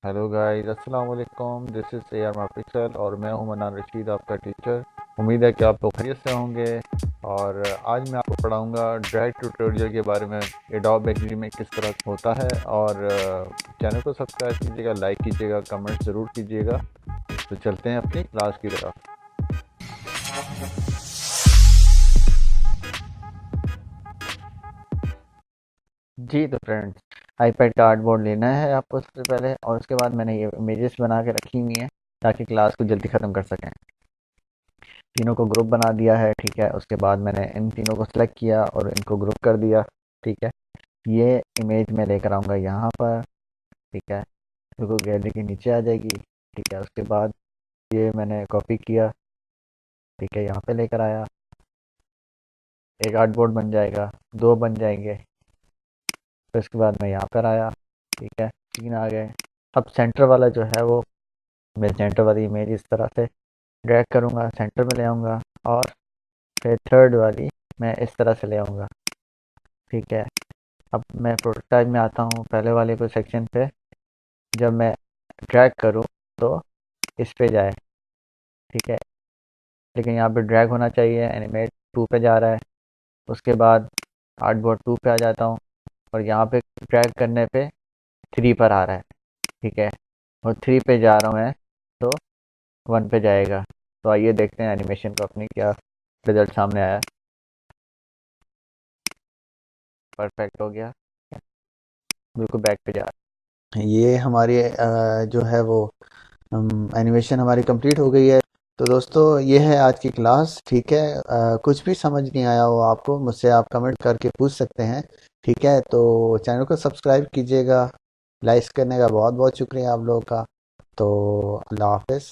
Hello guys, अस्सलाम वालेकुम। This is A R officer और मैं हूं मनान रशीद, आपका टीचर। उम्मीद है कि आप लोग खैरियत से होंगे। और आज मैं आपको पढ़ाऊंगा ड्रैग ट्यूटोरियल के बारे में। एडोब एक्सडी में किस तरह होता है। और चैनल को सब्सक्राइब कीजिएगा, लाइक कीजिएगा, कमेंट ज़रूर कीजिएगा। तो चलते हैं अपनी क्लास की तरफ। जी तो फ्रेंड्स, आईपैड का आर्टबोर्ड लेना है आपको सबसे पहले, और उसके बाद मैंने ये इमेजेस बना के रखी हुई हैं ताकि क्लास को जल्दी ख़त्म कर सकें। तीनों को ग्रुप बना दिया है, ठीक है। उसके बाद मैंने इन तीनों को सिलेक्ट किया और इनको ग्रुप कर दिया, ठीक है। ये इमेज मैं लेकर आऊँगा यहाँ पर, ठीक है। बिल्कुल गैलरी के नीचे आ जाएगी, ठीक है। उसके बाद ये मैंने कॉपी किया, ठीक है, यहाँ पे लेकर आया। एक आर्टबोर्ड बन जाएगा, दो बन जाएंगे। फिर उसके बाद मैं यहाँ पर आया, ठीक है, तीन आ गए। अब सेंटर वाला जो है वो, मैं सेंटर वाली इमेज इस तरह से ड्रैग करूँगा, सेंटर में ले आऊँगा। और फिर थर्ड वाली मैं इस तरह से ले आऊँगा, ठीक है। अब मैं प्रोटोटाइप में आता हूँ, पहले वाले को सेक्शन पे जब मैं ड्रैग करूँ तो इस पे जाए, ठीक है। लेकिन यहाँ पे ड्रैग होना चाहिए, एनिमेट टू पे जा रहा है। उसके बाद आर्टबोर्ड टू पे आ जाता हूँ, और यहाँ पे ड्रैग करने पे थ्री पर आ रहा है, ठीक है। और थ्री पे जा रहा हूँ मैं तो वन पे जाएगा। तो आइए देखते हैं एनिमेशन को अपनी क्या रिजल्ट सामने आया। परफेक्ट हो गया, बिल्कुल बैक पे जा रहा है। ये हमारी जो है वो एनिमेशन हमारी कंप्लीट हो गई है। तो दोस्तों, ये है आज की क्लास, ठीक है। कुछ भी समझ नहीं आया हो आपको, मुझसे आप कमेंट करके पूछ सकते हैं, ठीक है। तो चैनल को सब्सक्राइब कीजिएगा, लाइक करने का बहुत बहुत शुक्रिया आप लोगों का। तो अल्लाह हाफिज़।